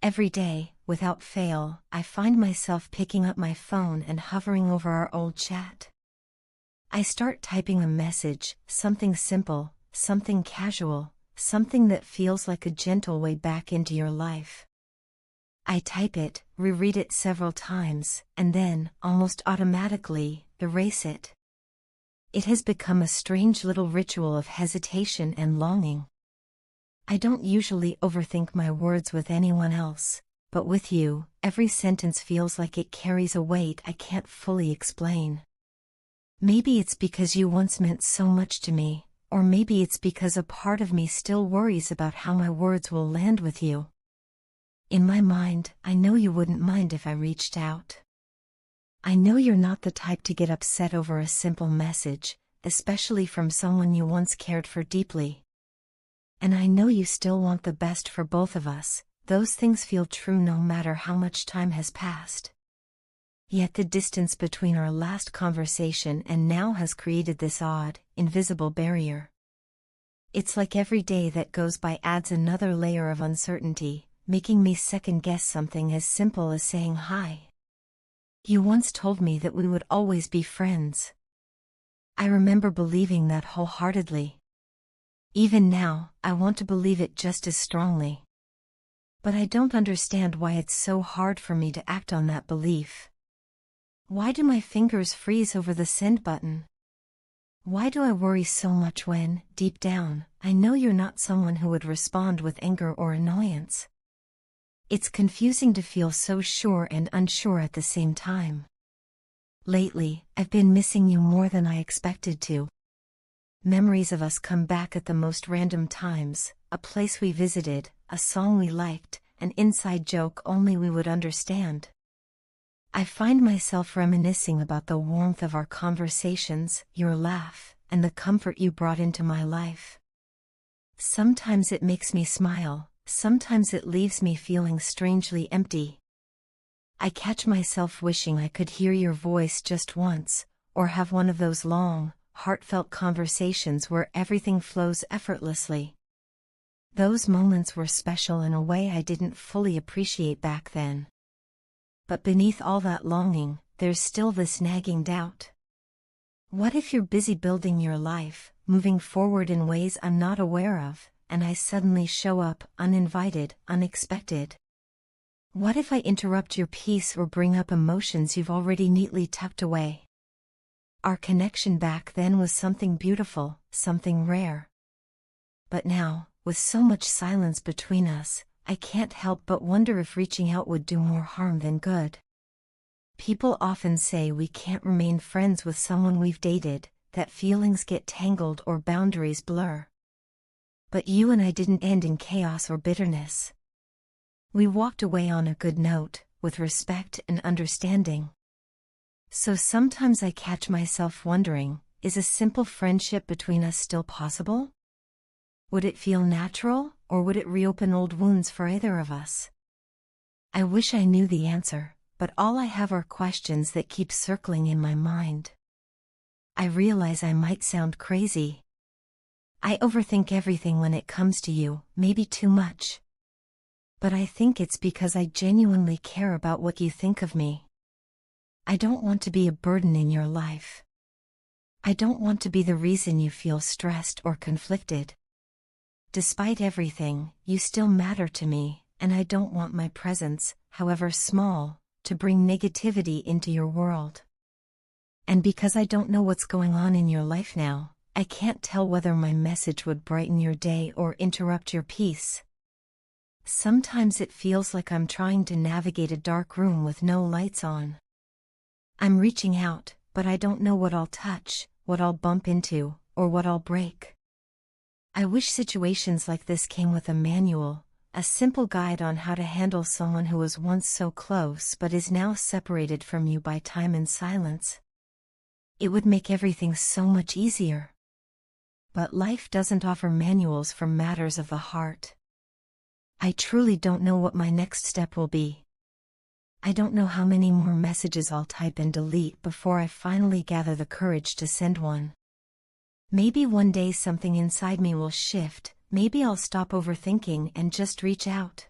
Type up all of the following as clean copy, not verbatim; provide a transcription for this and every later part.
Every day, without fail, I find myself picking up my phone and hovering over our old chat. I start typing a message, something simple, something casual, something that feels like a gentle way back into your life. I type it, reread it several times, and then, almost automatically, erase it. It has become a strange little ritual of hesitation and longing. I don't usually overthink my words with anyone else, but with you, every sentence feels like it carries a weight I can't fully explain. Maybe it's because you once meant so much to me, or maybe it's because a part of me still worries about how my words will land with you. In my mind, I know you wouldn't mind if I reached out. I know you're not the type to get upset over a simple message, especially from someone you once cared for deeply. And I know you still want the best for both of us. Those things feel true no matter how much time has passed. Yet the distance between our last conversation and now has created this odd, invisible barrier. It's like every day that goes by adds another layer of uncertainty, making me second-guess something as simple as saying hi. You once told me that we would always be friends. I remember believing that wholeheartedly. Even now, I want to believe it just as strongly. But I don't understand why it's so hard for me to act on that belief. Why do my fingers freeze over the send button? Why do I worry so much when, deep down, I know you're not someone who would respond with anger or annoyance? It's confusing to feel so sure and unsure at the same time. Lately, I've been missing you more than I expected to. Memories of us come back at the most random times, a place we visited, a song we liked, an inside joke only we would understand. I find myself reminiscing about the warmth of our conversations, your laugh, and the comfort you brought into my life. Sometimes it makes me smile, sometimes it leaves me feeling strangely empty. I catch myself wishing I could hear your voice just once, or have one of those long, heartfelt conversations where everything flows effortlessly. Those moments were special in a way I didn't fully appreciate back then. But beneath all that longing, there's still this nagging doubt. What if you're busy building your life, moving forward in ways I'm not aware of, and I suddenly show up, uninvited, unexpected? What if I interrupt your peace or bring up emotions you've already neatly tucked away? Our connection back then was something beautiful, something rare. But now, with so much silence between us, I can't help but wonder if reaching out would do more harm than good. People often say we can't remain friends with someone we've dated, that feelings get tangled or boundaries blur. But you and I didn't end in chaos or bitterness. We walked away on a good note, with respect and understanding. So sometimes I catch myself wondering, is a simple friendship between us still possible? Would it feel natural, or would it reopen old wounds for either of us? I wish I knew the answer, but all I have are questions that keep circling in my mind. I realize I might sound crazy. I overthink everything when it comes to you, maybe too much. But I think it's because I genuinely care about what you think of me. I don't want to be a burden in your life. I don't want to be the reason you feel stressed or conflicted. Despite everything, you still matter to me, and I don't want my presence, however small, to bring negativity into your world. And because I don't know what's going on in your life now, I can't tell whether my message would brighten your day or interrupt your peace. Sometimes it feels like I'm trying to navigate a dark room with no lights on. I'm reaching out, but I don't know what I'll touch, what I'll bump into, or what I'll break. I wish situations like this came with a manual, a simple guide on how to handle someone who was once so close but is now separated from you by time and silence. It would make everything so much easier. But life doesn't offer manuals for matters of the heart. I truly don't know what my next step will be. I don't know how many more messages I'll type and delete before I finally gather the courage to send one. Maybe one day something inside me will shift, maybe I'll stop overthinking and just reach out.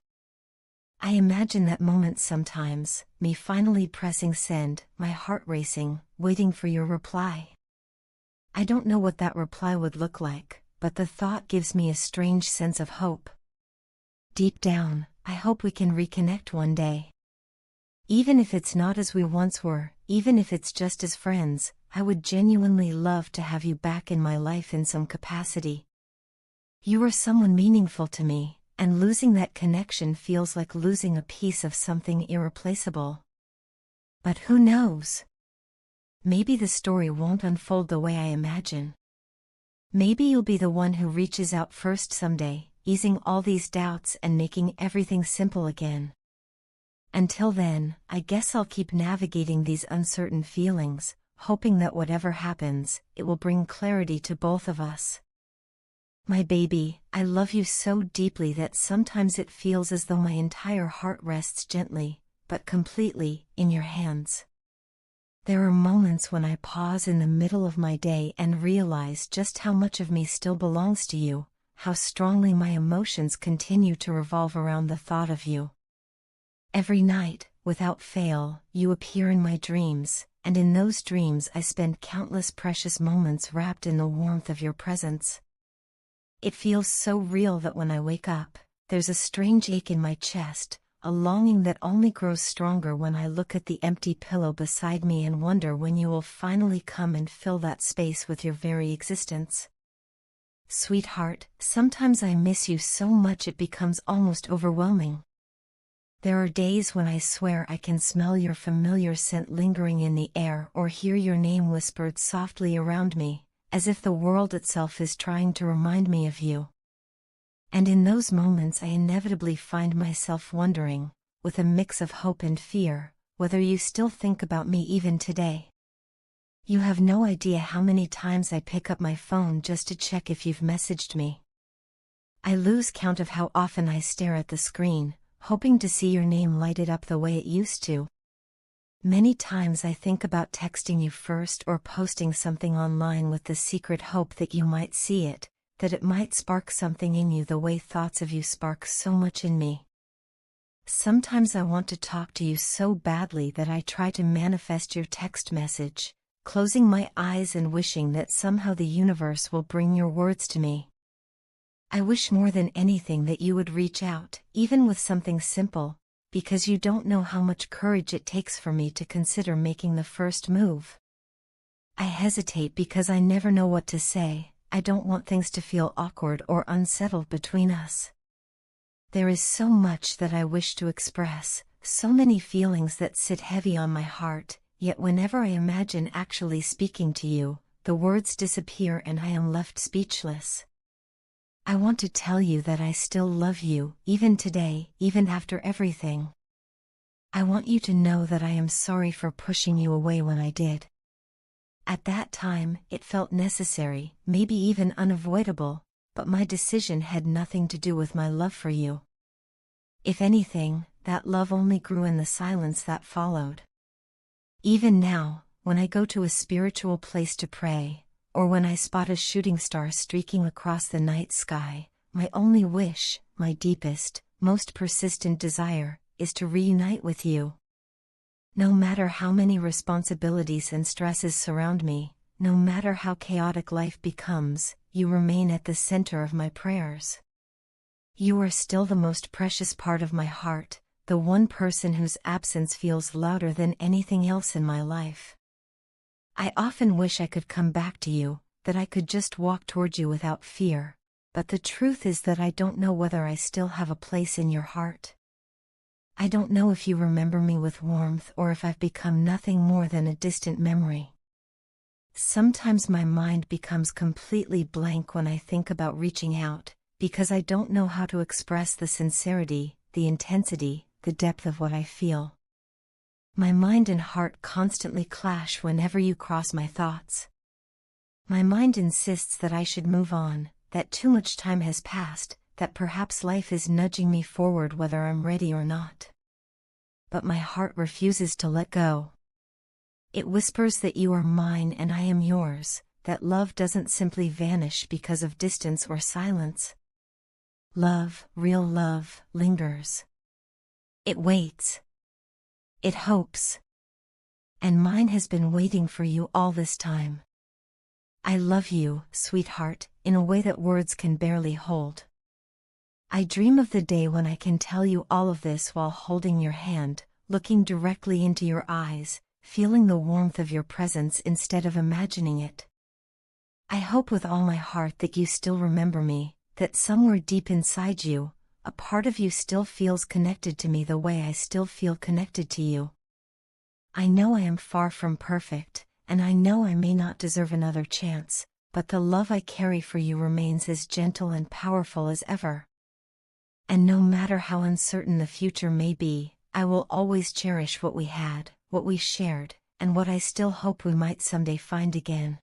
I imagine that moment sometimes, me finally pressing send, my heart racing, waiting for your reply. I don't know what that reply would look like, but the thought gives me a strange sense of hope. Deep down, I hope we can reconnect one day. Even if it's not as we once were, even if it's just as friends, I would genuinely love to have you back in my life in some capacity. You are someone meaningful to me, and losing that connection feels like losing a piece of something irreplaceable. But who knows? Maybe the story won't unfold the way I imagine. Maybe you'll be the one who reaches out first someday, easing all these doubts and making everything simple again. Until then, I guess I'll keep navigating these uncertain feelings, hoping that whatever happens, it will bring clarity to both of us. My baby, I love you so deeply that sometimes it feels as though my entire heart rests gently, but completely, in your hands. There are moments when I pause in the middle of my day and realize just how much of me still belongs to you, how strongly my emotions continue to revolve around the thought of you. Every night, without fail, you appear in my dreams, and in those dreams I spend countless precious moments wrapped in the warmth of your presence. It feels so real that when I wake up, there's a strange ache in my chest, a longing that only grows stronger when I look at the empty pillow beside me and wonder when you will finally come and fill that space with your very existence. Sweetheart, sometimes I miss you so much it becomes almost overwhelming. There are days when I swear I can smell your familiar scent lingering in the air or hear your name whispered softly around me, as if the world itself is trying to remind me of you. And in those moments I inevitably find myself wondering, with a mix of hope and fear, whether you still think about me even today. You have no idea how many times I pick up my phone just to check if you've messaged me. I lose count of how often I stare at the screen, hoping to see your name lighted up the way it used to. Many times I think about texting you first or posting something online with the secret hope that you might see it, that it might spark something in you the way thoughts of you spark so much in me. Sometimes I want to talk to you so badly that I try to manifest your text message, closing my eyes and wishing that somehow the universe will bring your words to me. I wish more than anything that you would reach out, even with something simple, because you don't know how much courage it takes for me to consider making the first move. I hesitate because I never know what to say. I don't want things to feel awkward or unsettled between us. There is so much that I wish to express, so many feelings that sit heavy on my heart, yet whenever I imagine actually speaking to you, the words disappear and I am left speechless. I want to tell you that I still love you, even today, even after everything. I want you to know that I am sorry for pushing you away when I did. At that time, it felt necessary, maybe even unavoidable, but my decision had nothing to do with my love for you. If anything, that love only grew in the silence that followed. Even now, when I go to a spiritual place to pray, or when I spot a shooting star streaking across the night sky, my only wish, my deepest, most persistent desire, is to reunite with you. No matter how many responsibilities and stresses surround me, no matter how chaotic life becomes, you remain at the center of my prayers. You are still the most precious part of my heart, the one person whose absence feels louder than anything else in my life. I often wish I could come back to you, that I could just walk toward you without fear, but the truth is that I don't know whether I still have a place in your heart. I don't know if you remember me with warmth or if I've become nothing more than a distant memory. Sometimes my mind becomes completely blank when I think about reaching out, because I don't know how to express the sincerity, the intensity, the depth of what I feel. My mind and heart constantly clash whenever you cross my thoughts. My mind insists that I should move on, that too much time has passed, that perhaps life is nudging me forward whether I'm ready or not. But my heart refuses to let go. It whispers that you are mine and I am yours, that love doesn't simply vanish because of distance or silence. Love, real love, lingers. It waits. It hopes. And mine has been waiting for you all this time. I love you, sweetheart, in a way that words can barely hold. I dream of the day when I can tell you all of this while holding your hand, looking directly into your eyes, feeling the warmth of your presence instead of imagining it. I hope with all my heart that you still remember me, that somewhere deep inside you, a part of you still feels connected to me the way I still feel connected to you. I know I am far from perfect, and I know I may not deserve another chance, but the love I carry for you remains as gentle and powerful as ever. And no matter how uncertain the future may be, I will always cherish what we had, what we shared, and what I still hope we might someday find again.